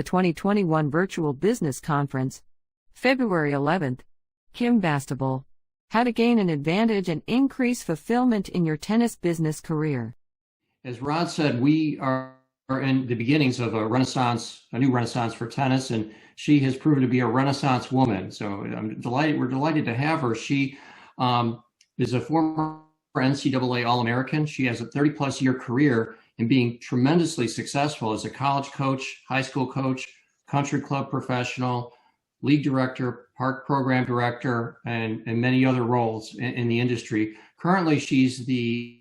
the 2021 Virtual Business Conference, February 11th, Kim Bastable, How to Gain an Advantage and Increase Fulfillment in Your Tennis Business Career. As Rod said, we are in the beginnings of a new renaissance for tennis, and she has proven to be a renaissance woman. So we're delighted to have her. She is a former NCAA All-American. She has a 30-plus year career in being tremendously successful as a college coach, high school coach, country club professional, league director, park program director, and many other roles in the industry. Currently, she's the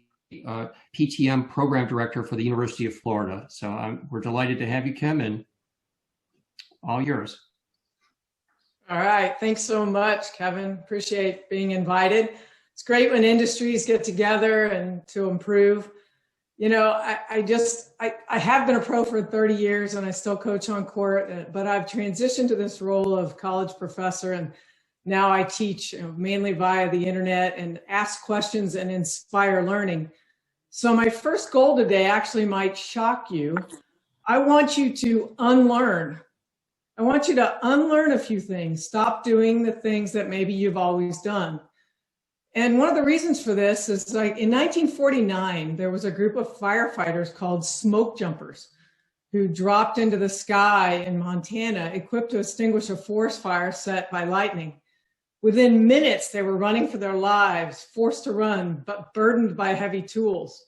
PTM program director for the University of Florida. So we're delighted to have you, Kim, and all yours. All right. Thanks so much, Kevin. Appreciate being invited. It's great when industries get together and to improve. You know, I have been a pro for 30 years and I still coach on court, but I've transitioned to this role of college professor, and now I teach mainly via the internet and ask questions and inspire learning. So my first goal today actually might shock you. I want you to unlearn. I want you to unlearn a few things. Stop doing the things that maybe you've always done. And one of the reasons for this is, like, in 1949, there was a group of firefighters called smoke jumpers who dropped into the sky in Montana, equipped to extinguish a forest fire set by lightning. Within minutes, they were running for their lives, forced to run, but burdened by heavy tools.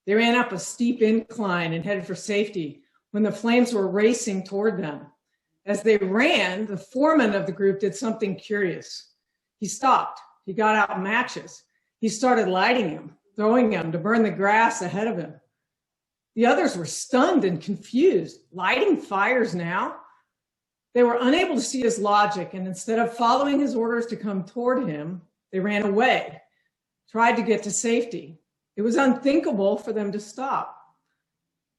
They ran up a steep incline and headed for safety when the flames were racing toward them. As they ran, the foreman of the group did something curious. He stopped. He got out matches. He started lighting them, throwing them to burn the grass ahead of him. The others were stunned and confused. Lighting fires now? They were unable to see his logic, and instead of following his orders to come toward him, they ran away, tried to get to safety. It was unthinkable for them to stop.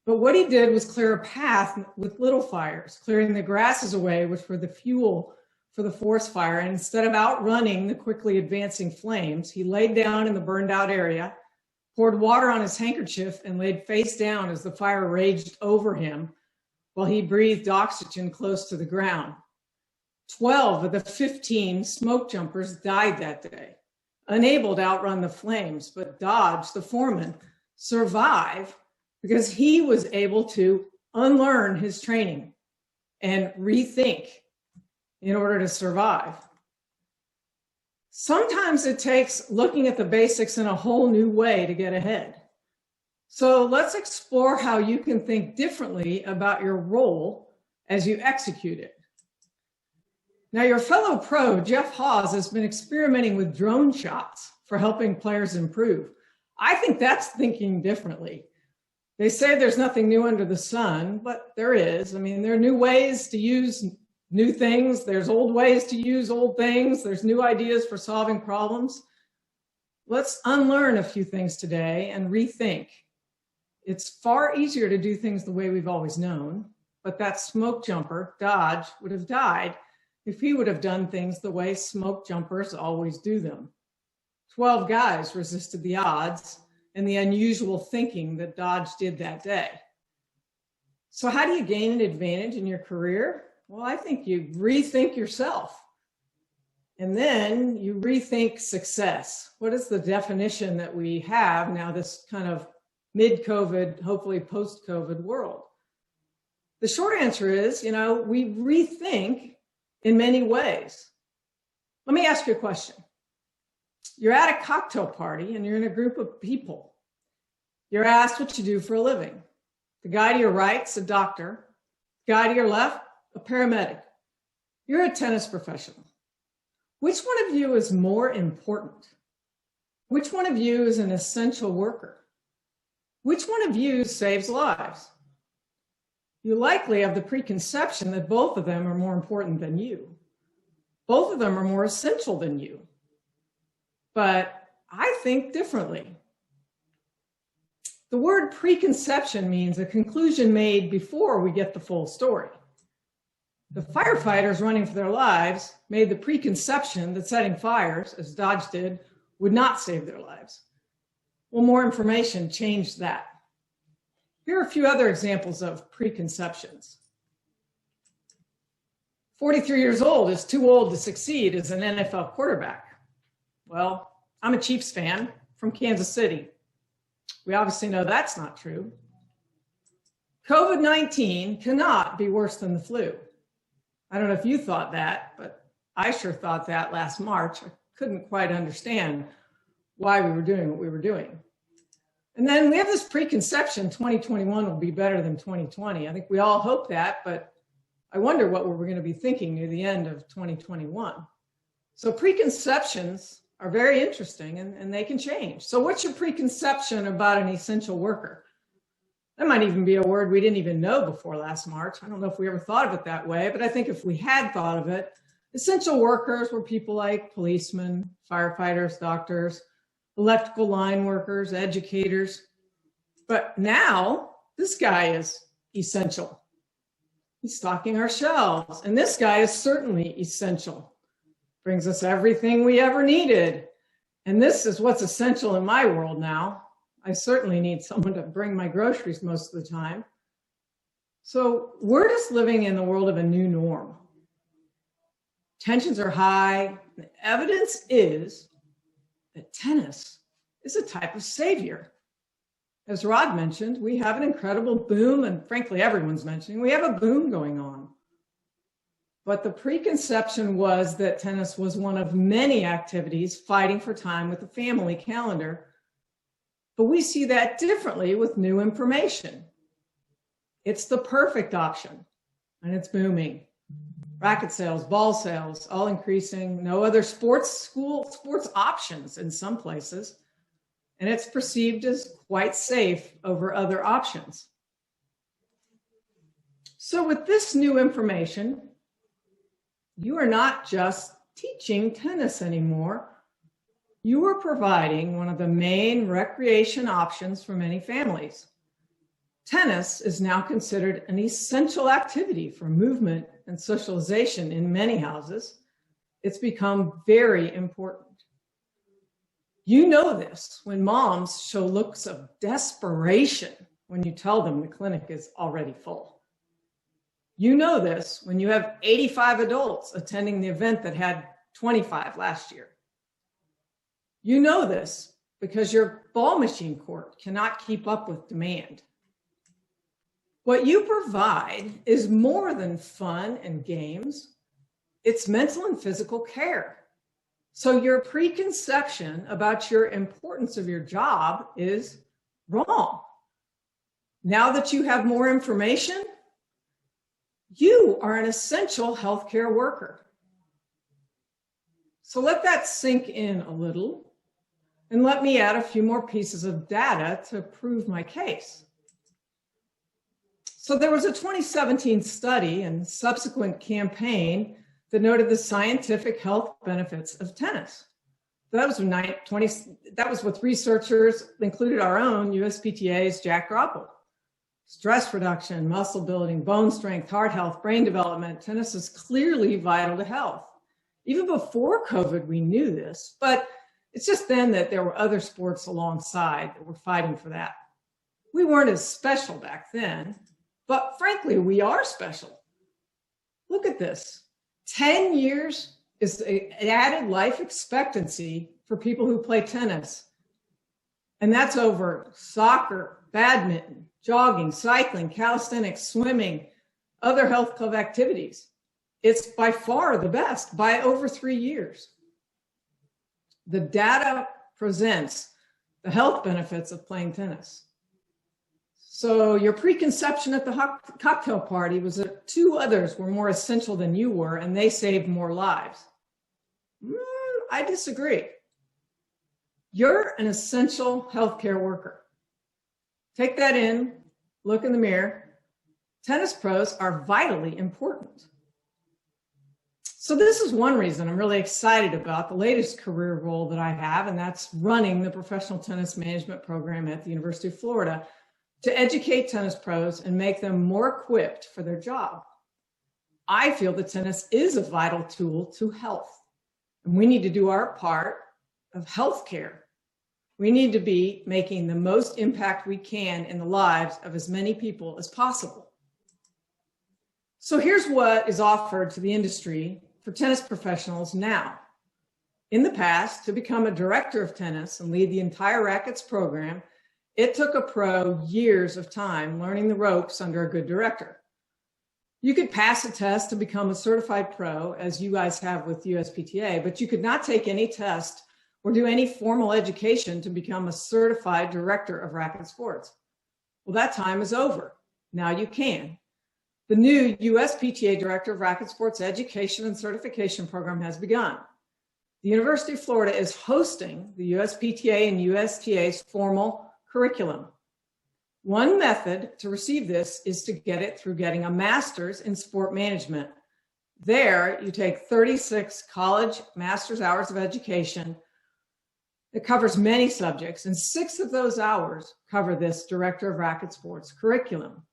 But what he did was clear a path with little fires, clearing the grasses away, which were the fuel for the forest fire. And instead of outrunning the quickly advancing flames, he laid down in the burned out area, poured water on his handkerchief, and laid face down as the fire raged over him, while he breathed oxygen close to the ground. 12 of the 15 smoke jumpers died that day, unable to outrun the flames, but Dodge, the foreman, survived because he was able to unlearn his training and rethink in order to survive. Sometimes it takes looking at the basics in a whole new way to get ahead. So let's explore how you can think differently about your role as you execute it. Now, your fellow pro, Jeff Haws, has been experimenting with drone shots for helping players improve. I think that's thinking differently. They say there's nothing new under the sun, but there is. I mean, there are new ways to use new things. There's old ways to use old things. There's new ideas for solving problems. Let's unlearn a few things today and rethink. It's far easier to do things the way we've always known, but that smoke jumper, Dodge, would have died if he would have done things the way smoke jumpers always do them. 12 guys resisted the odds and the unusual thinking that Dodge did that day. So how do you gain an advantage in your career? Well, I think you rethink yourself. And then you rethink success. What is the definition that we have now, this kind of mid-COVID, hopefully post-COVID world? The short answer is, we rethink in many ways. Let me ask you a question. You're at a cocktail party and you're in a group of people. You're asked what you do for a living. The guy to your right's a doctor. The guy to your left, a paramedic. You're a tennis professional. Which one of you is more important? Which one of you is an essential worker? Which one of you saves lives? You likely have the preconception that both of them are more important than you. Both of them are more essential than you. But I think differently. The word preconception means a conclusion made before we get the full story. The firefighters running for their lives made the preconception that setting fires, as Dodge did, would not save their lives. Well, more information changed that. Here are a few other examples of preconceptions. 43 years old is too old to succeed as an NFL quarterback. Well, I'm a Chiefs fan from Kansas City. We obviously know that's not true. COVID-19 cannot be worse than the flu. I don't know if you thought that, but I sure thought that last March. I couldn't quite understand why we were doing what we were doing. And then we have this preconception 2021 will be better than 2020. I think we all hope that, but I wonder what we're going to be thinking near the end of 2021. So preconceptions are very interesting and they can change. So what's your preconception about an essential worker? That might even be a word we didn't even know before last March. I don't know if we ever thought of it that way, but I think if we had thought of it, essential workers were people like policemen, firefighters, doctors, electrical line workers, educators. But now this guy is essential. He's stocking our shelves. And this guy is certainly essential. Brings us everything we ever needed. And this is what's essential in my world now. I certainly need someone to bring my groceries most of the time. So we're just living in the world of a new norm. Tensions are high. The evidence is that tennis is a type of savior. As Rod mentioned, we have an incredible boom, and frankly, everyone's mentioning, we have a boom going on. But the preconception was that tennis was one of many activities fighting for time with the family calendar. But we see that differently with new information. It's the perfect option, and it's booming. Racket sales, ball sales, all increasing. No other sports options in some places. And it's perceived as quite safe over other options. So with this new information, you are not just teaching tennis anymore. You are providing one of the main recreation options for many families. Tennis is now considered an essential activity for movement and socialization in many houses. It's become very important. You know this when moms show looks of desperation when you tell them the clinic is already full. You know this when you have 85 adults attending the event that had 25 last year. You know this because your ball machine court cannot keep up with demand. What you provide is more than fun and games. It's mental and physical care. So your preconception about your importance of your job is wrong. Now that you have more information, you are an essential healthcare worker. So let that sink in a little, and let me add a few more pieces of data to prove my case. So there was a 2017 study and subsequent campaign that noted the scientific health benefits of tennis. That was with researchers, included our own USPTA's Jack Groppel. Stress reduction, muscle building, bone strength, heart health, brain development. Tennis is clearly vital to health. Even before COVID, we knew this, but it's just then that there were other sports alongside that were fighting for that. We weren't as special back then, but frankly, we are special. Look at this. 10 years is an added life expectancy for people who play tennis. And that's over soccer, badminton, jogging, cycling, calisthenics, swimming, other health club activities. It's by far the best by over 3 years. The data presents the health benefits of playing tennis. So your preconception at the cocktail party was that two others were more essential than you were and they saved more lives. I disagree. You're an essential healthcare worker. Take that in, look in the mirror. Tennis pros are vitally important. So this is one reason I'm really excited about the latest career role that I have, and that's running the professional tennis management program at the University of Florida to educate tennis pros and make them more equipped for their job. I feel that tennis is a vital tool to health, and we need to do our part of healthcare. We need to be making the most impact we can in the lives of as many people as possible. So here's what is offered to the industry for tennis professionals now. In the past, to become a director of tennis and lead the entire Rackets program, it took a pro years of time learning the ropes under a good director. You could pass a test to become a certified pro, as you guys have with USPTA, but you could not take any test or do any formal education to become a certified director of racket sports. Well, that time is over. Now you can. The new USPTA Director of Racket Sports Education and Certification Program has begun. The University of Florida is hosting the USPTA and USTA's formal curriculum. One method to receive this is to get it through getting a master's in sport management. There, you take 36 college master's hours of education. It covers many subjects, and 6 of those hours cover this Director of Racket Sports curriculum.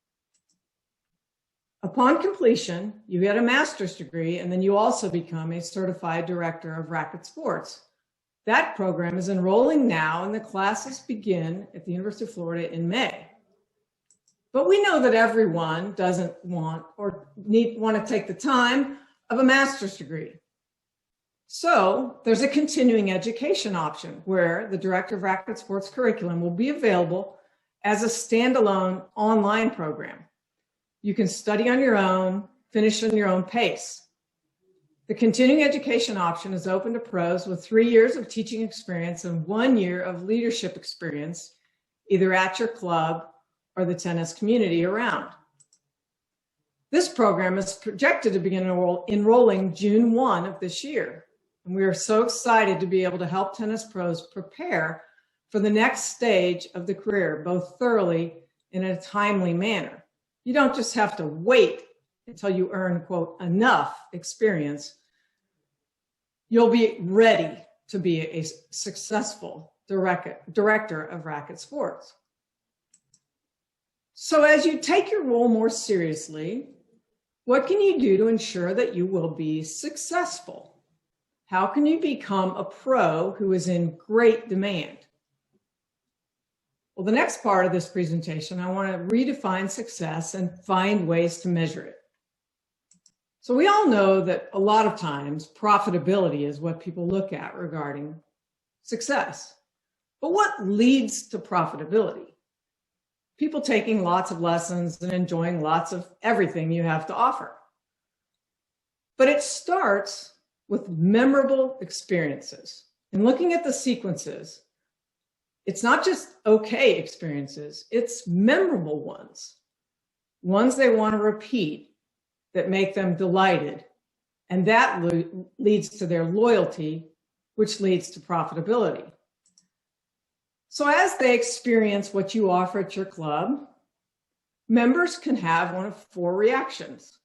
Upon completion, you get a master's degree, and then you also become a certified director of racket sports. That program is enrolling now, and the classes begin at the University of Florida in May. But we know that everyone doesn't want or want to take the time of a master's degree. So there's a continuing education option where the Director of Racket Sports curriculum will be available as a standalone online program. You can study on your own, finish on your own pace. The continuing education option is open to pros with 3 years of teaching experience and 1 year of leadership experience, either at your club or the tennis community around. This program is projected to begin enrolling June 1 of this year. And we are so excited to be able to help tennis pros prepare for the next stage of the career, both thoroughly and in a timely manner. You don't just have to wait until you earn, quote, enough experience. You'll be ready to be a successful director of racket sports. So as you take your role more seriously, what can you do to ensure that you will be successful? How can you become a pro who is in great demand? Well, the next part of this presentation, I want to redefine success and find ways to measure it. So we all know that a lot of times profitability is what people look at regarding success. But what leads to profitability? People taking lots of lessons and enjoying lots of everything you have to offer. But it starts with memorable experiences. And looking at the sequences, it's not just okay experiences, it's memorable ones. Ones they want to repeat that make them delighted. And that leads to their loyalty, which leads to profitability. So as they experience what you offer at your club, members can have one of 4 reactions.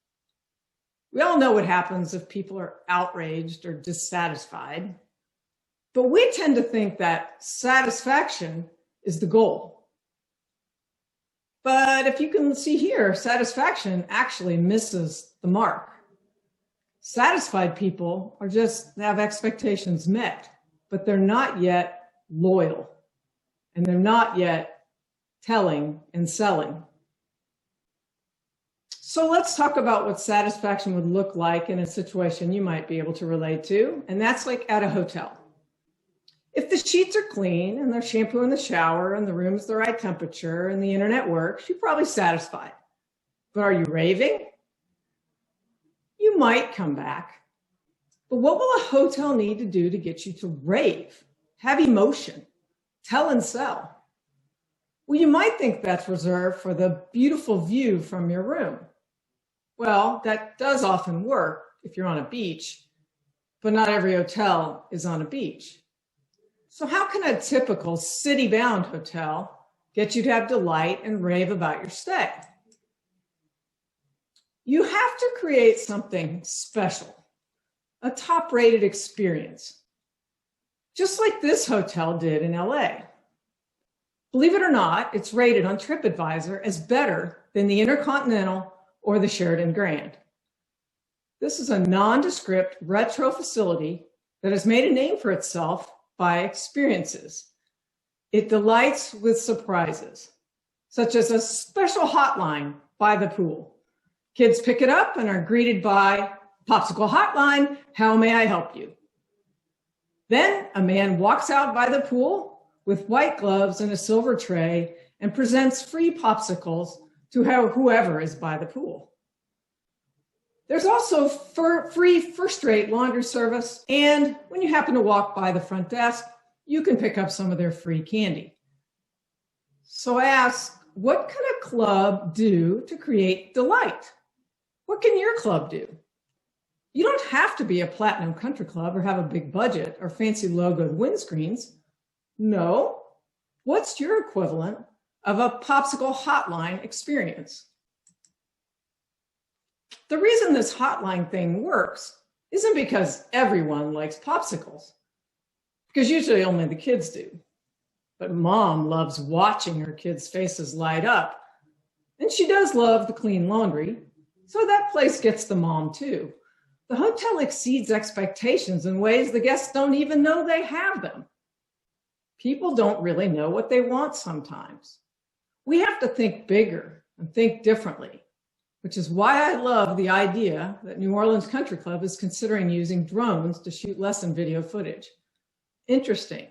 We all know what happens if people are outraged or dissatisfied, but we tend to think that satisfaction is the goal. But if you can see here, satisfaction actually misses the mark. Satisfied people are just have expectations met, but they're not yet loyal, and they're not yet telling and selling. So let's talk about what satisfaction would look like in a situation you might be able to relate to, and that's like at a hotel. If the sheets are clean and there's shampoo in the shower and the room's the right temperature and the internet works, you're probably satisfied. But are you raving? You might come back. But what will a hotel need to do to get you to rave, have emotion, tell and sell? Well, you might think that's reserved for the beautiful view from your room. Well, that does often work if you're on a beach, but not every hotel is on a beach. So how can a typical city-bound hotel get you to have delight and rave about your stay? You have to create something special, a top-rated experience, just like this hotel did in LA. Believe it or not, it's rated on TripAdvisor as better than the Intercontinental or the Sheraton Grand. This is a nondescript retro facility that has made a name for itself by experiences. It delights with surprises, such as a special hotline by the pool, Kids pick it up and are greeted by popsicle hotline, how may I help you? Then a man walks out by the pool with white gloves and a silver tray and presents free popsicles to whoever is by the pool. There's also free first-rate laundry service, and when you happen to walk by the front desk, you can pick up some of their free candy. So I ask, what can a club do to create delight? What can your club do? You don't have to be a platinum country club or have a big budget or fancy logoed windscreens. No. What's your equivalent of a popsicle hotline experience? The reason this hotline thing works isn't because everyone likes popsicles, because usually only the kids do. But mom loves watching her kids' faces light up, and she does love the clean laundry, so that place gets the mom too. The hotel exceeds expectations in ways the guests don't even know they have them. People don't really know what they want sometimes. We have to think bigger and think differently, which is why I love the idea that New Orleans Country Club is considering using drones to shoot lesson video footage. Interesting,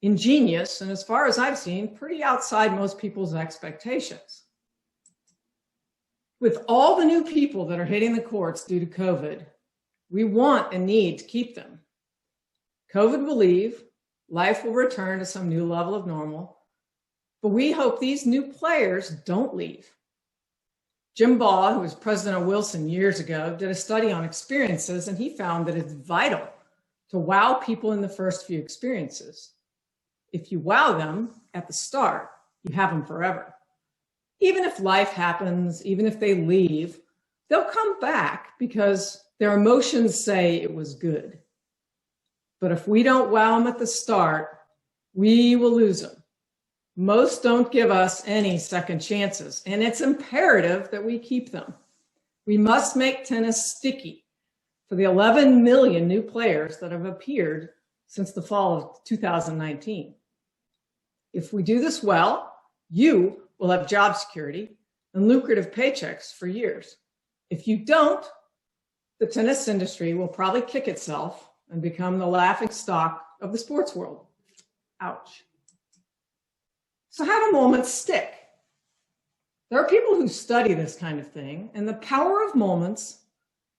ingenious, and as far as I've seen, pretty outside most people's expectations. With all the new people that are hitting the courts due to COVID, we want and need to keep them. COVID will leave, life will return to some new level of normal, but we hope these new players don't leave. Jim Baugh, who was president of Wilson years ago, did a study on experiences, and he found that it's vital to wow people in the first few experiences. If you wow them at the start, you have them forever. Even if life happens, even if they leave, they'll come back because their emotions say it was good. But if we don't wow them at the start, we will lose them. Most don't give us any second chances, and it's imperative that we keep them. We must make tennis sticky for the 11 million new players that have appeared since the fall of 2019. If we do this well, you will have job security and lucrative paychecks for years. If you don't, the tennis industry will probably kick itself and become the laughing stock of the sports world. Ouch. So how do moments stick? There are people who study this kind of thing, and the power of moments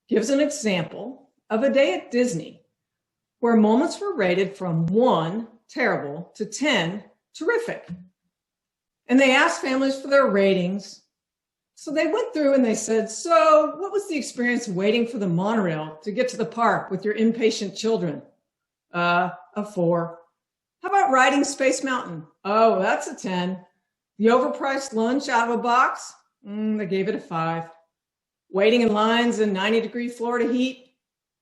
gives an example of a day at Disney where moments were rated from 1, terrible, to 10, terrific. And they asked families for their ratings. So they went through and they said, so what was the experience waiting for the monorail to get to the park with your impatient children? A 4. How about riding Space Mountain? Oh, that's a 10. The overpriced lunch out of a box? They gave it a 5. Waiting in lines in 90-degree Florida heat?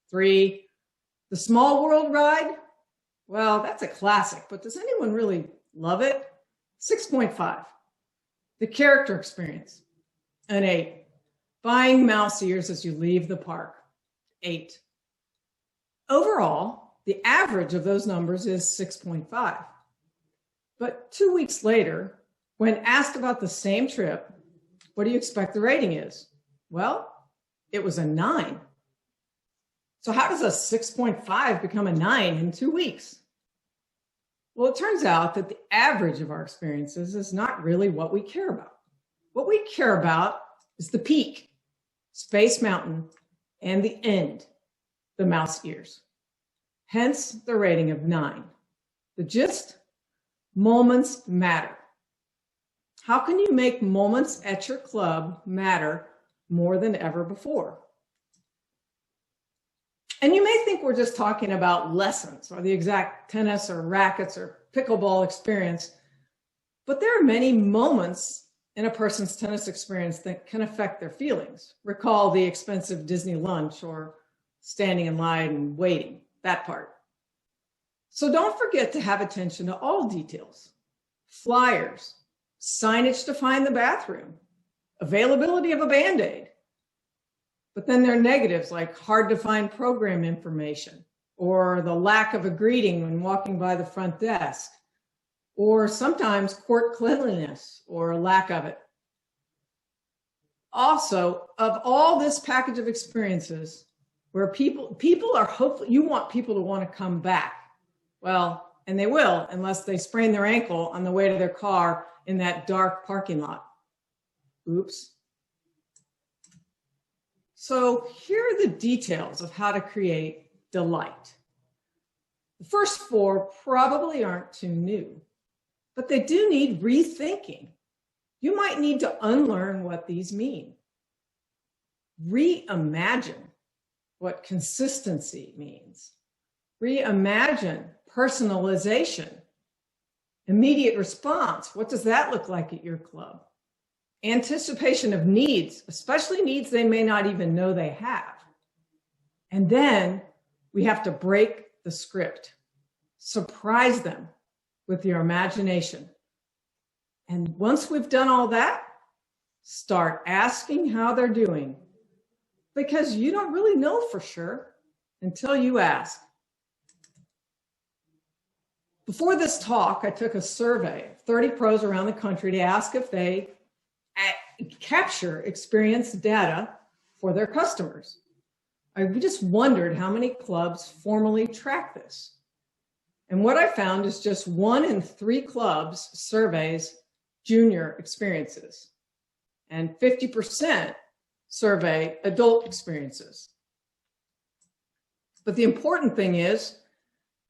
3. The Small World ride? Well, that's a classic, but does anyone really love it? 6.5. The character experience? An 8. Buying mouse ears as you leave the park? 8. Overall, the average of those numbers is 6.5. But 2 weeks later, when asked about the same trip, what do you expect the rating is? Well, it was a 9. So how does a 6.5 become a 9 in 2 weeks? Well, it turns out that the average of our experiences is not really what we care about. What we care about is the peak, Space Mountain, and the end, the mouse ears. Hence the rating of 9. The gist? Moments matter. How can you make moments at your club matter more than ever before? And you may think we're just talking about lessons or the exact tennis or rackets or pickleball experience, but there are many moments in a person's tennis experience that can affect their feelings. Recall the expensive Disney lunch or standing in line and waiting, that part. So don't forget to have attention to all details. Flyers, signage to find the bathroom, availability of a Band-Aid. But then there are negatives like hard to find program information or the lack of a greeting when walking by the front desk, or sometimes court cleanliness or a lack of it. Also, of all this package of experiences where people are hopeful, you want people to want to come back. Well, and they will, unless they sprain their ankle on the way to their car in that dark parking lot. Oops. So here are the details of how to create delight. The first four probably aren't too new, but they do need rethinking. You might need to unlearn what these mean. Reimagine what consistency means. Reimagine personalization. Immediate response. What does that look like at your club? Anticipation of needs, especially needs they may not even know they have. And then we have to break the script. Surprise them with your imagination. And once we've done all that, start asking how they're doing, because you don't really know for sure until you ask. Before this talk, I took a survey of 30 pros around the country to ask if they capture experience data for their customers. I just wondered how many clubs formally track this. And what I found is just 1 in 3 clubs surveys junior experiences, and 50% survey adult experiences. But the important thing is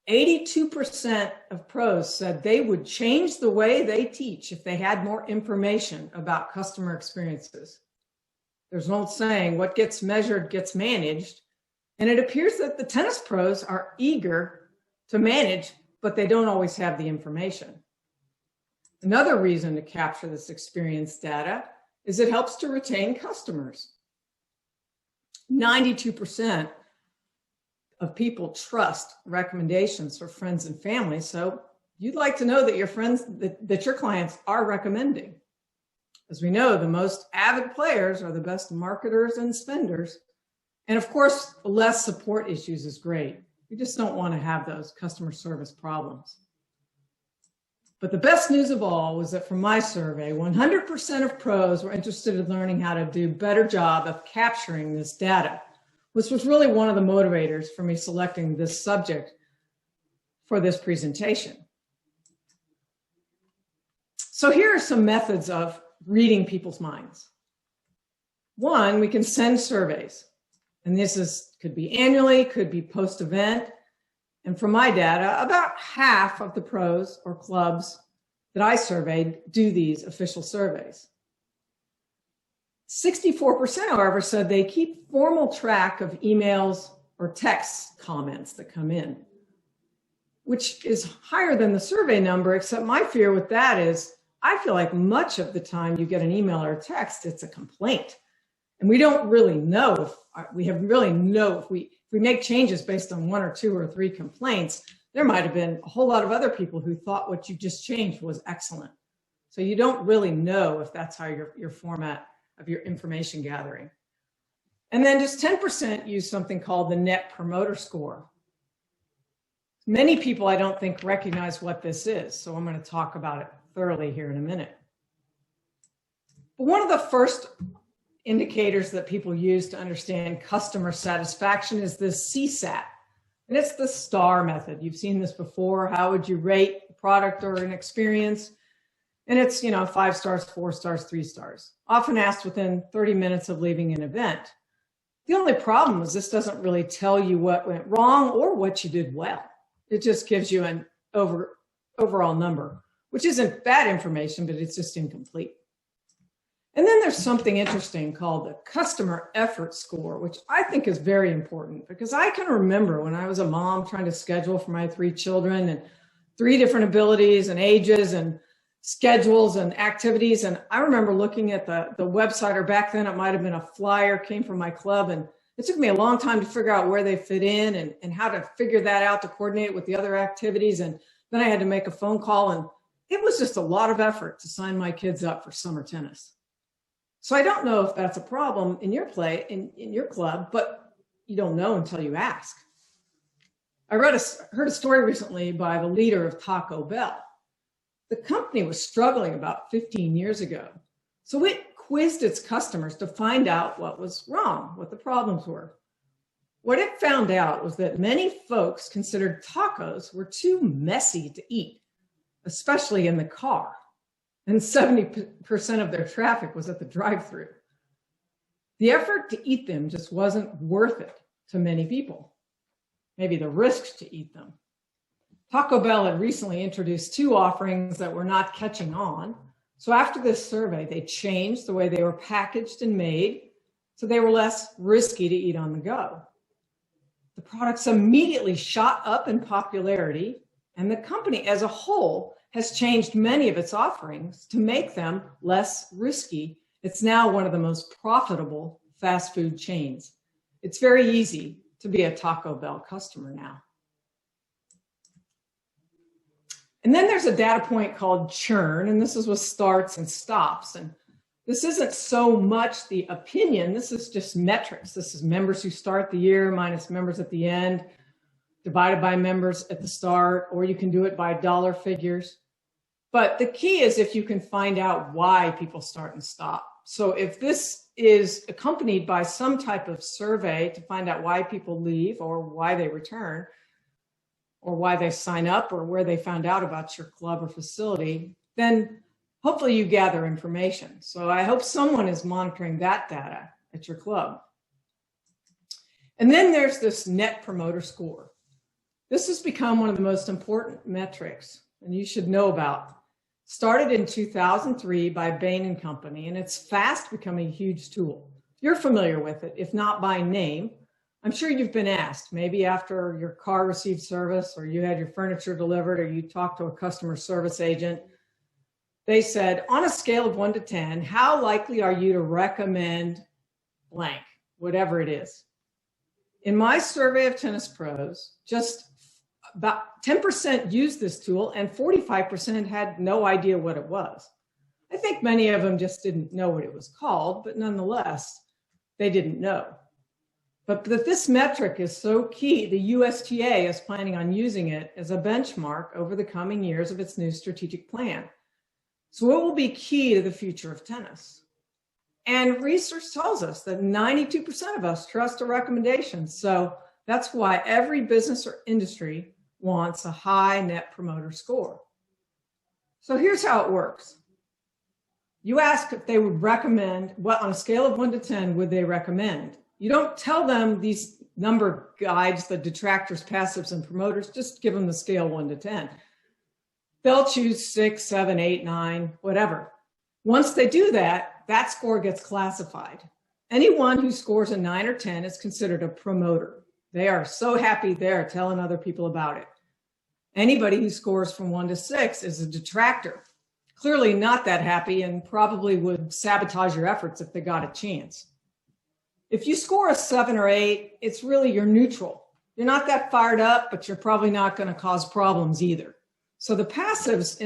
82% of pros said they would change the way they teach if they had more information about customer experiences. There's an old saying, what gets measured gets managed. And it appears that the tennis pros are eager to manage, but they don't always have the information. Another reason to capture this experience data is it helps to retain customers. 92% of people trust recommendations for friends and family. So you'd like to know that your friends, that your clients are recommending. As we know, the most avid players are the best marketers and spenders. And of course, less support issues is great. We just don't want to have those customer service problems. But the best news of all was that from my survey, 100% of pros were interested in learning how to do a better job of capturing this data, which was really one of the motivators for me selecting this subject for this presentation. So here are some methods of reading people's minds. One, we can send surveys, and this could be annually, could be post-event. And from my data, about half of the pros or clubs that I surveyed do these official surveys. 64%, however, said they keep formal track of emails or text comments that come in, which is higher than the survey number, except my fear with that is I feel like much of the time you get an email or a text, it's a complaint. And we don't really know if we make changes based on 1 or 2 or 3 complaints. There might have been a whole lot of other people who thought what you just changed was excellent. So you don't really know if that's how your format of your information gathering. And then just 10% use something called the Net Promoter Score. Many people, I don't think, recognize what this is, so I'm going to talk about it thoroughly here in a minute. But one of the first indicators that people use to understand customer satisfaction is this CSAT, and it's the STAR method. You've seen this before. How would you rate a product or an experience? And it's, 5 stars, 4 stars, 3 stars, often asked within 30 minutes of leaving an event. The only problem is this doesn't really tell you what went wrong or what you did well. It just gives you an overall number, which isn't bad information, but it's just incomplete. And then there's something interesting called the customer effort score, which I think is very important because I can remember when I was a mom trying to schedule for my 3 children and 3 different abilities and ages and schedules and activities. And I remember looking at the website, or back then it might have been a flyer, came from my club. And it took me a long time to figure out where they fit in and how to figure that out to coordinate with the other activities. And then I had to make a phone call, and it was just a lot of effort to sign my kids up for summer tennis. So I don't know if that's a problem in your in your club, but you don't know until you ask. I heard a story recently by the leader of Taco Bell. The company was struggling about 15 years ago. So it quizzed its customers to find out what was wrong, what the problems were. What it found out was that many folks considered tacos were too messy to eat, especially in the car. And 70% of their traffic was at the drive-thru. The effort to eat them just wasn't worth it to many people. Maybe the risks to eat them. Taco Bell had recently introduced 2 offerings that were not catching on. So after this survey, they changed the way they were packaged and made so they were less risky to eat on the go. The products immediately shot up in popularity, and the company as a whole has changed many of its offerings to make them less risky. It's now one of the most profitable fast food chains. It's very easy to be a Taco Bell customer now. And then there's a data point called churn, and this is with starts and stops. And this isn't so much the opinion, this is just metrics. This is members who start the year minus members at the end, divided by members at the start, or you can do it by dollar figures. But the key is if you can find out why people start and stop. So if this is accompanied by some type of survey to find out why people leave or why they return or why they sign up or where they found out about your club or facility, then hopefully you gather information. So I hope someone is monitoring that data at your club. And then there's this Net Promoter Score. This has become one of the most important metrics, and you should know about. Started in 2003 by Bain & Company, and it's fast becoming a huge tool. You're familiar with it, if not by name. I'm sure you've been asked, maybe after your car received service or you had your furniture delivered or you talked to a customer service agent. They said, on a scale of 1 to 10, how likely are you to recommend blank, whatever it is? In my survey of tennis pros, just about 10% used this tool and 45% had no idea what it was. I think many of them just didn't know what it was called, but nonetheless, they didn't know. But this metric is so key, the USPTA is planning on using it as a benchmark over the coming years of its new strategic plan. So it will be key to the future of tennis. And research tells us that 92% of us trust a recommendation. So that's why every business or industry wants a high Net Promoter Score. So here's how it works. You ask if they would recommend, what on a scale of 1 to 10 would they recommend? You don't tell them these number guides, the detractors, passives, and promoters, just give them the scale 1 to 10. They'll choose 6, 7, 8, 9, whatever. Once they do that, that score gets classified. Anyone who scores a 9 or 10 is considered a promoter. They are so happy they're telling other people about it. Anybody who scores from 1 to 6 is a detractor. Clearly not that happy and probably would sabotage your efforts if they got a chance. If you score a 7 or 8, it's really you're neutral. You're not that fired up, but you're probably not going to cause problems either. So the passives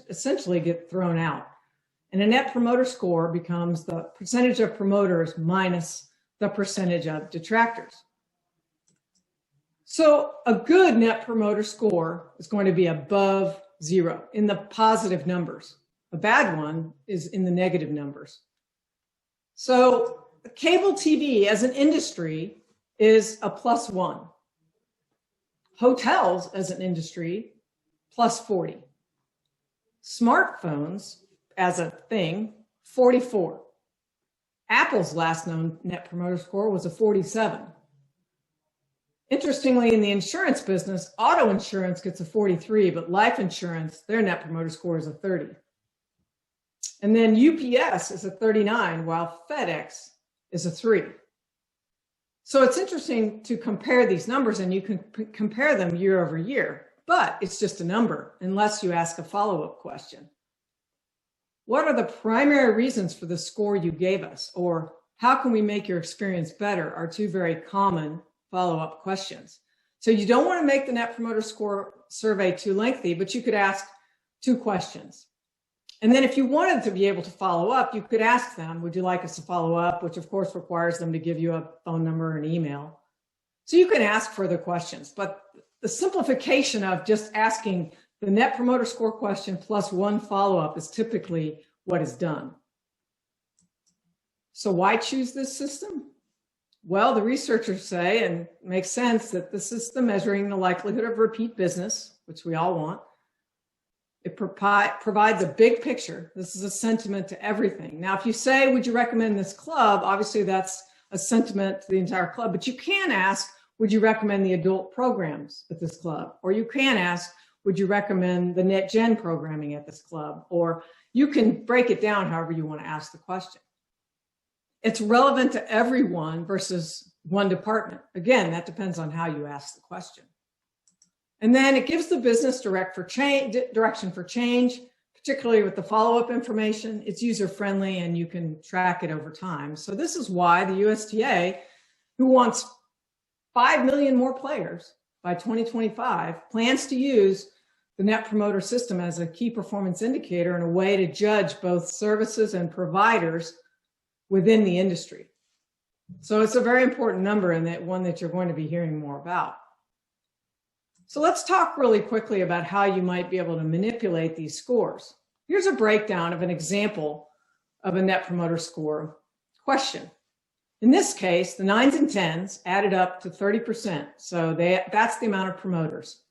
essentially get thrown out. And a Net Promoter Score becomes the percentage of promoters minus the percentage of detractors. So a good Net Promoter Score is going to be above 0 in the positive numbers. A bad one is in the negative numbers. So cable TV as an industry is a +1. Hotels as an industry, +40. Smartphones as a thing, 44. Apple's last known Net Promoter Score was a 47. Interestingly, in the insurance business, auto insurance gets a 43, but life insurance, their Net Promoter Score is a 30. And then UPS is a 39, while FedEx is a 3. So it's interesting to compare these numbers, and you can compare them year over year, but it's just a number unless you ask a follow-up question. What are the primary reasons for the score you gave us? Or how can we make your experience better are 2 very common follow-up questions. So you don't want to make the Net Promoter Score survey too lengthy, but you could ask 2 questions. And then if you wanted to be able to follow up, you could ask them, would you like us to follow up? Which of course requires them to give you a phone number and email. So you can ask further questions, but the simplification of just asking the Net Promoter Score question plus 1 follow-up is typically what is done. So why choose this system? Well, the researchers say, and it makes sense, that the system measuring the likelihood of repeat business, which we all want, it provides a big picture. This is a sentiment to everything. Now, if you say, would you recommend this club? Obviously, that's a sentiment to the entire club, but you can ask, would you recommend the adult programs at this club? Or you can ask, would you recommend the NetGen programming at this club? Or you can break it down however you want to ask the question. It's relevant to everyone versus one department. Again, that depends on how you ask the question. And then it gives the business direction for change, particularly with the follow-up information. It's user-friendly and you can track it over time. So this is why the USPTA, who wants 5 million more players by 2025, plans to use the Net Promoter System as a key performance indicator and a way to judge both services and providers within the industry. So it's a very important number and that one that you're going to be hearing more about. So let's talk really quickly about how you might be able to manipulate these scores. Here's a breakdown of an example of a Net Promoter Score question. In this case, the 9s and 10s added up to 30%. So that's the amount of promoters.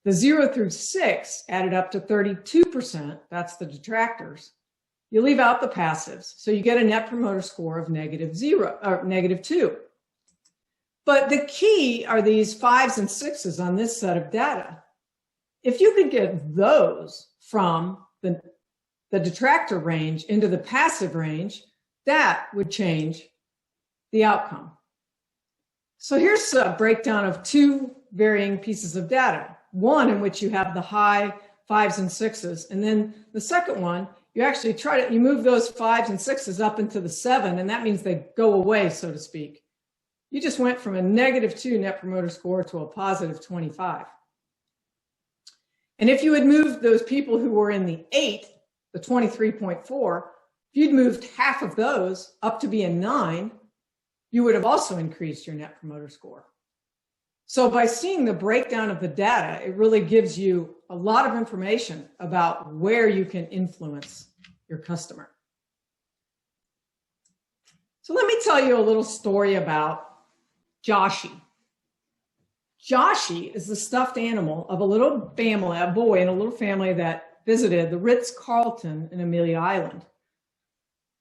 The 0 through 6 added up to 32%. That's the detractors. You leave out the passives. So you get a Net Promoter Score of -0 or -2. But the key are these 5s and 6s on this set of data. If you could get those from the detractor range into the passive range, that would change the outcome. So here's a breakdown of 2 varying pieces of data. One in which you have the high 5s and 6s, and then the second one, you actually you move those 5s and 6s up into the 7, and that means they go away, so to speak. You just went from a -2 Net Promoter Score to a +25. And if you had moved those people who were in the 8, the 23.4, if you'd moved half of those up to be a 9, you would have also increased your Net Promoter Score. So by seeing the breakdown of the data, it really gives you a lot of information about where you can influence your customer. So let me tell you a little story about Joshi. Joshi is the stuffed animal of a little family, a boy in a little family that visited the Ritz-Carlton in Amelia Island.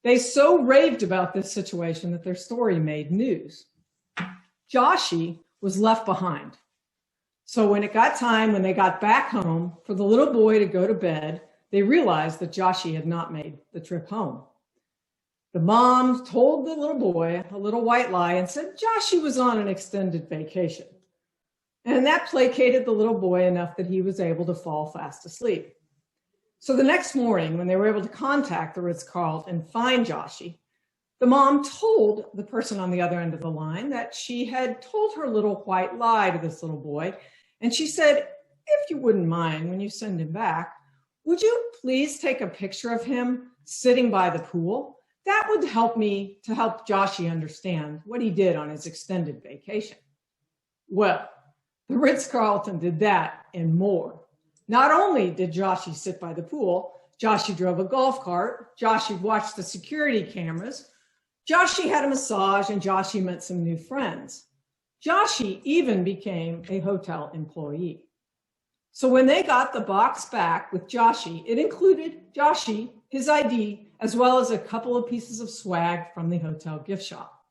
They so raved about this situation that their story made news. Joshi was left behind. So when it got time, when they got back home for the little boy to go to bed, they realized that Joshi had not made the trip home. The mom told the little boy a little white lie and said Joshi was on an extended vacation. And that placated the little boy enough that he was able to fall fast asleep. So the next morning, when they were able to contact the Ritz-Carlton and find Joshi, the mom told the person on the other end of the line that she had told her little white lie to this little boy. And she said, if you wouldn't mind, when you send him back, would you please take a picture of him sitting by the pool? That would help me to help Joshi understand what he did on his extended vacation. Well, the Ritz-Carlton did that and more. Not only did Joshi sit by the pool, Joshi drove a golf cart, Joshi watched the security cameras, Joshi had a massage, and Joshi met some new friends. Joshi even became a hotel employee. So when they got the box back with Joshi, it included Joshi, his ID, as well as a couple of pieces of swag from the hotel gift shop.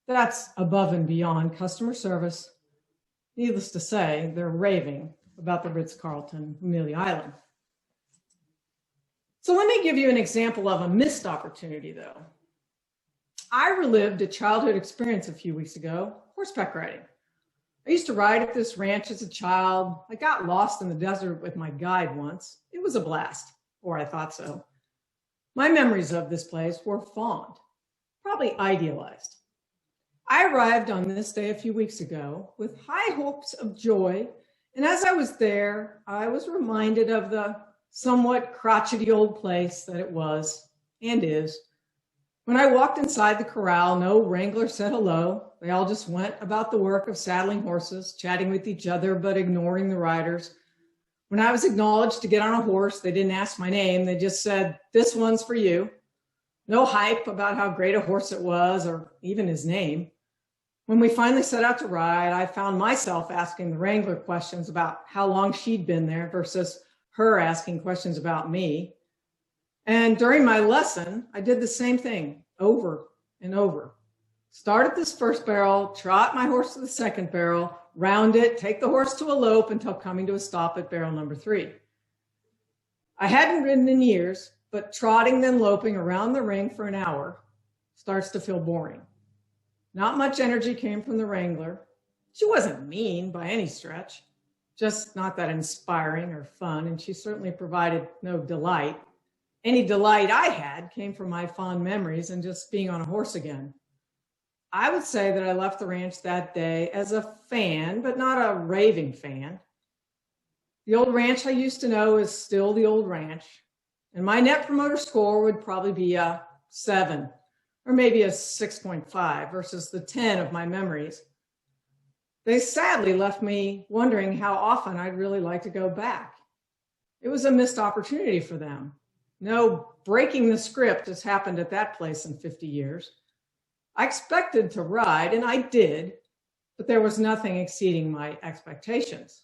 That's above and beyond customer service. Needless to say, they're raving about the Ritz-Carlton, Amelia Island. So let me give you an example of a missed opportunity, though. I relived a childhood experience a few weeks ago, horseback riding. I used to ride at this ranch as a child. I got lost in the desert with my guide once. It was a blast, or I thought so. My memories of this place were fond, probably idealized. I arrived on this day a few weeks ago with high hopes of joy, and as I was there, I was reminded of the somewhat crotchety old place that it was and is. When I walked inside the corral, no wrangler said hello. They all just went about the work of saddling horses, chatting with each other, but ignoring the riders. When I was acknowledged to get on a horse, they didn't ask my name. They just said, "This one's for you." No hype about how great a horse it was or even his name. When we finally set out to ride, I found myself asking the wrangler questions about how long she'd been there versus her asking questions about me. And during my lesson, I did the same thing over and over. Start at this first barrel, trot my horse to the second barrel, round it, take the horse to a lope until coming to a stop at barrel number 3. I hadn't ridden in years, but trotting then loping around the ring for an hour starts to feel boring. Not much energy came from the wrangler. She wasn't mean by any stretch, just not that inspiring or fun, and she certainly provided no delight. Any delight I had came from my fond memories and just being on a horse again. I would say that I left the ranch that day as a fan, but not a raving fan. The old ranch I used to know is still the old ranch, and my net promoter score would probably be a 7 or maybe a 6.5 versus the 10 of my memories. They sadly left me wondering how often I'd really like to go back. It was a missed opportunity for them. No breaking the script has happened at that place in 50 years. I expected to ride, and I did, but there was nothing exceeding my expectations.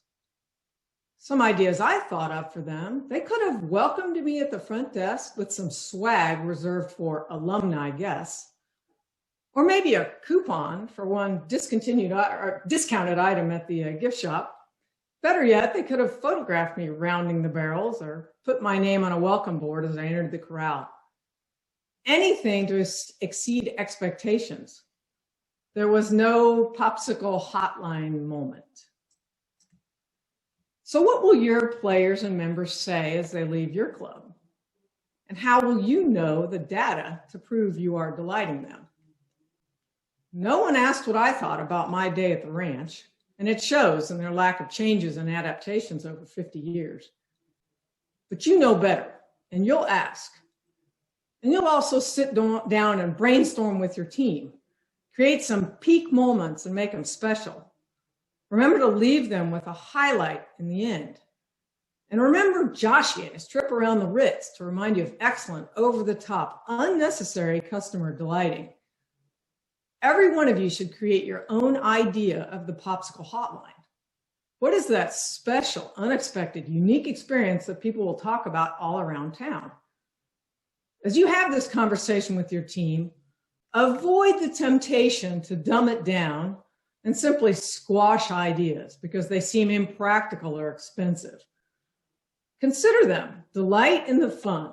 Some ideas I thought up for them, they could have welcomed me at the front desk with some swag reserved for alumni guests, or maybe a coupon for one discounted item at the gift shop. Better yet, they could have photographed me rounding the barrels or put my name on a welcome board as I entered the corral. Anything to exceed expectations. There was no popsicle hotline moment. So what will your players and members say as they leave your club? And how will you know the data to prove you are delighting them? No one asked what I thought about my day at the ranch, and it shows in their lack of changes and adaptations over 50 years. But you know better, and you'll ask. And you'll also sit down and brainstorm with your team. Create some peak moments and make them special. Remember to leave them with a highlight in the end. And remember Joshy and his trip around the Ritz to remind you of excellent, over-the-top, unnecessary customer delighting. Every one of you should create your own idea of the popsicle hotline. What is that special, unexpected, unique experience that people will talk about all around town? As you have this conversation with your team, avoid the temptation to dumb it down and simply squash ideas because they seem impractical or expensive. Consider them, delight in the fun.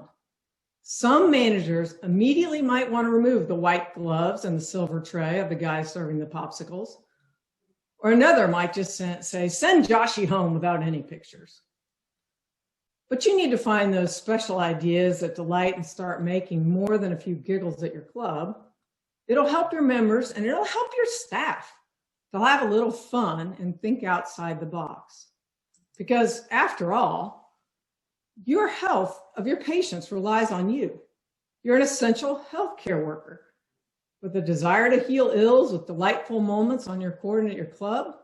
Some managers immediately might want to remove the white gloves and the silver tray of the guy serving the popsicles. Or another might just say, send Joshy home without any pictures. But you need to find those special ideas that delight and start making more than a few giggles at your club. It'll help your members and it'll help your staff. They'll have a little fun and think outside the box. Because after all, your health of your patients relies on you. You're an essential healthcare worker. With a desire to heal ills with delightful moments on your court and at your club,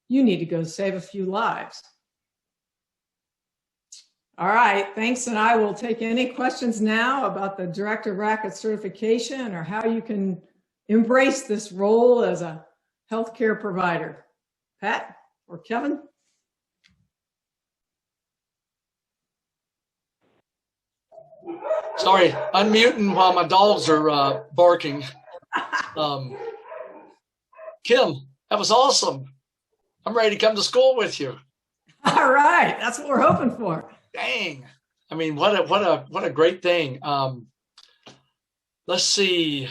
you need to go save a few lives. All right, thanks, and I will take any questions now about the Director of Racket certification or how you can embrace this role as a healthcare provider. Pat or Kevin? Sorry, unmuting while my dogs are barking. Kim, that was awesome. I'm ready to come to school with you. All right, that's what we're hoping for. Dang. I mean, what a great thing. Let's see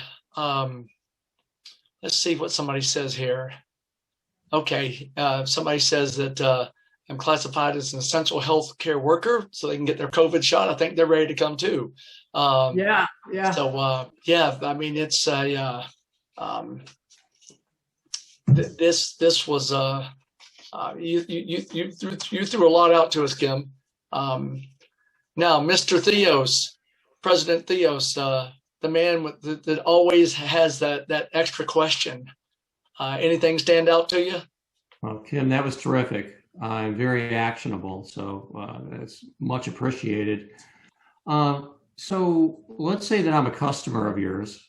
what somebody says here. Okay, somebody says that I'm classified as an essential health care worker, so they can get their COVID shot. I think they're ready to come too. Yeah. So yeah, I mean, it's this was you threw a lot out to us, Kim. Now, Mr. Theos, President Theos, the man that always has that extra question. Anything stand out to you? Well, Kim, that was terrific. Very actionable, so that's much appreciated. So let's say that I'm a customer of yours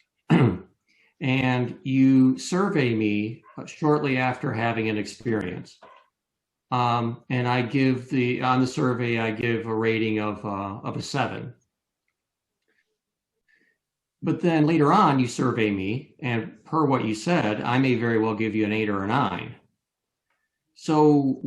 and you survey me shortly after having an experience. And I give on the survey, I give a rating of a 7. But then later on, you survey me, and per what you said, I may very well give you an 8 or a 9. So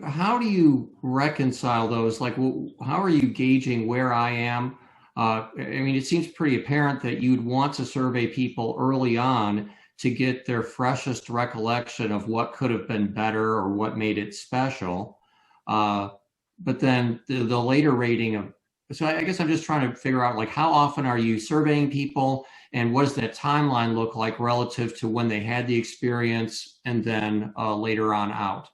how do you reconcile those? Like, well, how are you gauging where I am? I mean, it seems pretty apparent that you'd want to survey people early on to get their freshest recollection of what could have been better or what made it special. But then the later rating of, so I guess I'm just trying to figure out, like, how often are you surveying people and what does that timeline look like relative to when they had the experience and then later on out?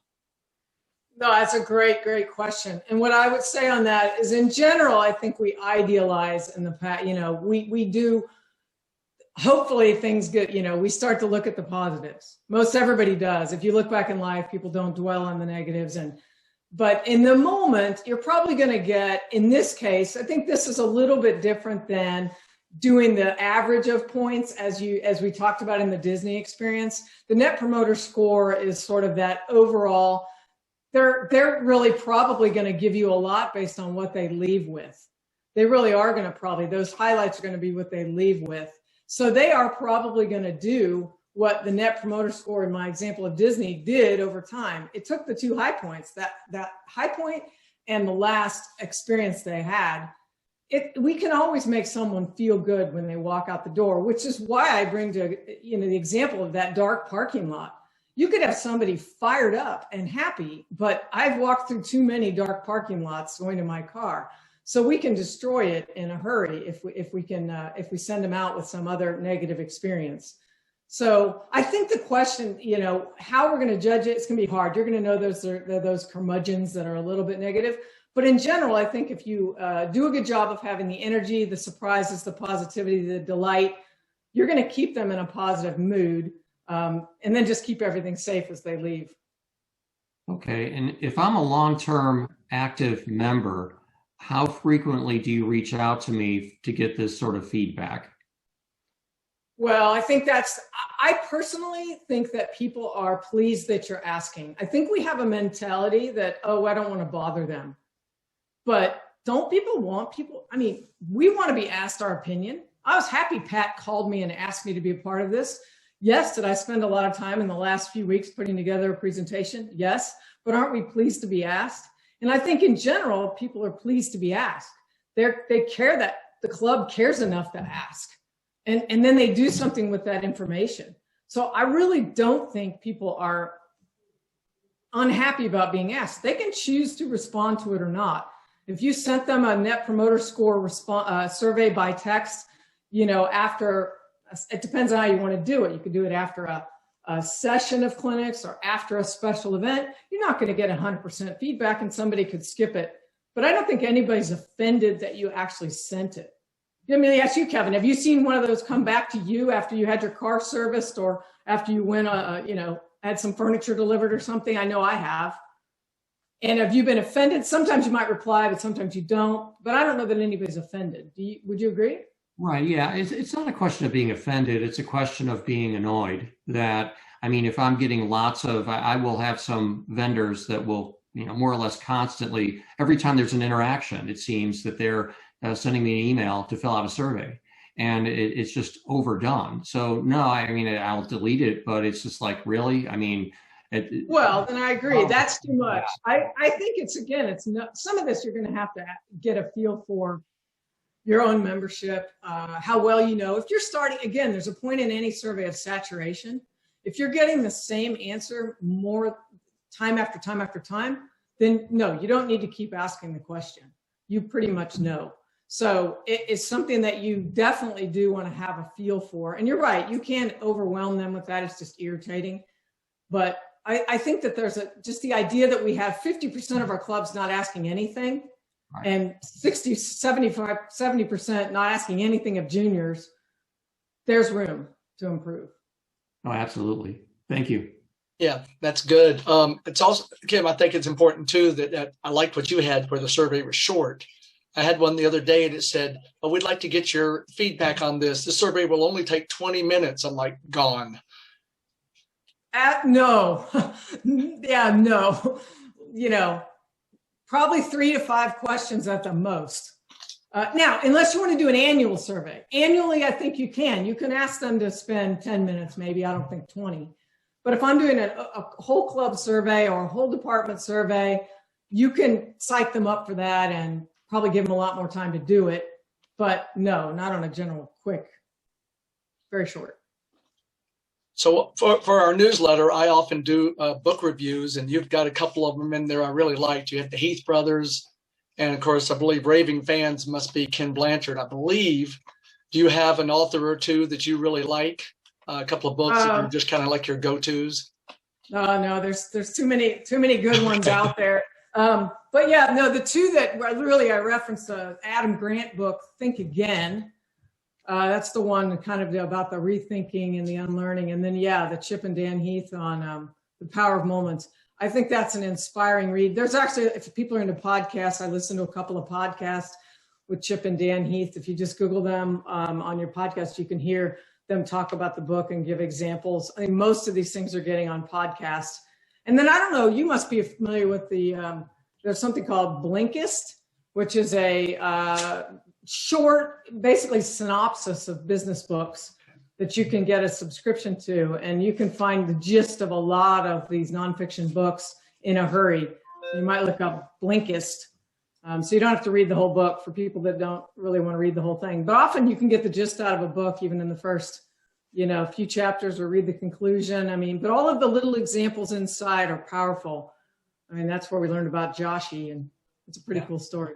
No, that's a great, great question. And what I would say on that is, in general, I think we idealize in the past, we do, hopefully things get, we start to look at the positives. Most everybody does. If you look back in life, people don't dwell on the negatives. But in the moment, you're probably going to get, in this case, I think this is a little bit different than doing the average of points as we talked about in the Disney experience. The Net Promoter Score is sort of that overall. They're really probably going to give you a lot based on what they leave with. They really are going to those highlights are going to be what they leave with. So they are probably going to do what the Net Promoter Score in my example of Disney did over time. It took the 2 high points, that high point and the last experience they had. We can always make someone feel good when they walk out the door, which is why I bring to the example of that dark parking lot. You could have somebody fired up and happy, but I've walked through too many dark parking lots going to my car. So we can destroy it in a hurry if we send them out with some other negative experience. So I think the question, how we're going to judge it, it's going to be hard. You're going to know those curmudgeons that are a little bit negative. But in general, I think if you do a good job of having the energy, the surprises, the positivity, the delight, you're going to keep them in a positive mood, and then just keep everything safe as they leave. Okay. And if I'm a long-term active member, how frequently do you reach out to me to get this sort of feedback? Well, I personally think that people are pleased that you're asking. I think we have a mentality that, I don't want to bother them. But don't people want people? I mean, we want to be asked our opinion. I was happy Pat called me and asked me to be a part of this. Yes, did I spend a lot of time in the last few weeks putting together a presentation? Yes, but aren't we pleased to be asked? And I think in general, people are pleased to be asked. They care that the club cares enough to ask. And then they do something with that information. So I really don't think people are unhappy about being asked. They can choose to respond to it or not. If you sent them a Net Promoter Score survey by text, after, it depends on how you want to do it. You could do it after a session of clinics or after a special event. You're not going to get 100% feedback and somebody could skip it. But I don't think anybody's offended that you actually sent it. Let me ask you, Kevin, have you seen one of those come back to you after you had your car serviced or after you went, had some furniture delivered or something? I know I have. And have you been offended? Sometimes you might reply, but sometimes you don't. But I don't know that anybody's offended. Would you agree? Right. Yeah. It's not a question of being offended. It's a question of being annoyed. If I'm getting I will have some vendors that will, more or less constantly, every time there's an interaction, it seems that they're sending me an email to fill out a survey, and it's just overdone. So no, I'll delete it, but it's just like, really? Well, then I agree. That's too much. I think it's not, some of this you're going to have to get a feel for your own membership, how well if you're starting, again, there's a point in any survey of saturation. If you're getting the same answer more time after time after time, then no, you don't need to keep asking the question. You pretty much know. So it's something that you definitely do want to have a feel for. And you're right, you can't overwhelm them with that. It's just irritating. But I think that there's just the idea that we have 50% of our clubs not asking anything, right, and 70% not asking anything of juniors. There's room to improve. Oh, absolutely. Thank you. Yeah, that's good. It's also, Kim, I think it's important too that I liked what you had where the survey was short. I had one the other day and it said, "Oh, we'd like to get your feedback on this. The survey will only take 20 minutes." I'm like, gone. No. Yeah, no. You know, probably 3 to 5 questions at the most. Now, unless you want to do an annual survey. Annually, I think you can. You can ask them to spend 10 minutes, maybe. I don't think 20. But if I'm doing a whole club survey or a whole department survey, you can psych them up for that and probably give them a lot more time to do it. But no, not on a general quick, very short. So for our newsletter, I often do book reviews, and you've got a couple of them in there I really liked. You had the Heath brothers, and of course, I believe raving fans must be Ken Blanchard, I believe. Do you have an author or two that you really like? A couple of books that are just kind of like your go-tos? No, there's too many good ones out there. But yeah, no, the two that really I referenced, the Adam Grant book, Think Again. That's the one kind of about the rethinking and the unlearning. And then, yeah, the Chip and Dan Heath on the power of moments. I think that's an inspiring read. There's actually, if people are into podcasts, I listen to a couple of podcasts with Chip and Dan Heath. If you just Google them on your podcast, you can hear them talk about the book and give examples. I mean, most of these things are getting on podcasts. And then, I don't know, you must be familiar with there's something called Blinkist, which is a short, basically synopsis of business books that you can get a subscription to, and you can find the gist of a lot of these nonfiction books in a hurry. You might look up Blinkist, so you don't have to read the whole book for people that don't really want to read the whole thing. But often you can get the gist out of a book, even in the first, few chapters, or read the conclusion. I mean, but all of the little examples inside are powerful. I mean, that's where we learned about Joshi, and it's a pretty cool story.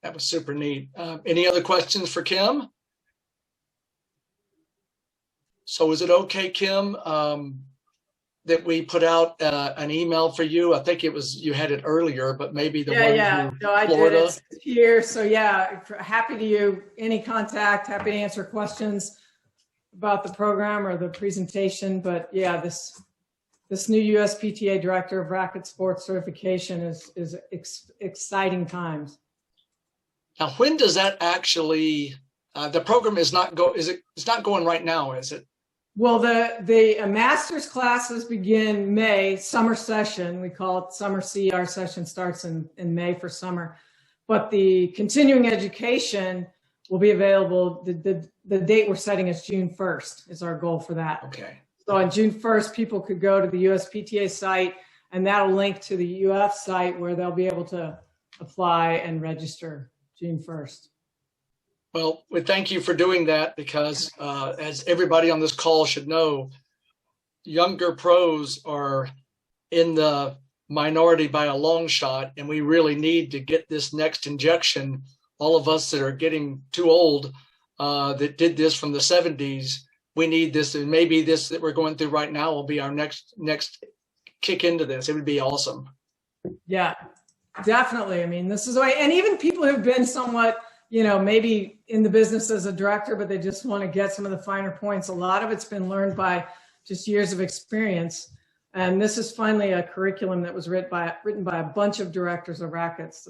That was super neat. Any other questions for Kim? So is it okay, Kim, that we put out an email for you? I think you had it earlier, but maybe the one from no, I Florida. did. It's here. So yeah, happy to you. Any contact, happy to answer questions about the program or the presentation. But yeah, this new USPTA Director of Racket Sports Certification is exciting times. Now, when does that actually? The program is not it's not going right now, is it? Well, the master's classes begin May, summer session. We call it summer C. Our session starts in May for summer. But the continuing education will be available. The date we're setting is June 1st is our goal for that. Okay. So on June 1st, people could go to the USPTA site, and that'll link to the UF site where they'll be able to apply and register June 1st. Well, we thank you for doing that, because as everybody on this call should know, younger pros are in the minority by a long shot, and we really need to get this next injection. All of us that are getting too old that did this from the 70s, we need this, and maybe this that we're going through right now will be our next kick into this. It would be awesome. Yeah, definitely. I mean, this is the way, and even people who've been somewhat, maybe in the business as a director, but they just want to get some of the finer points. A lot of it's been learned by just years of experience. And this is finally a curriculum that was written by a bunch of directors of rackets.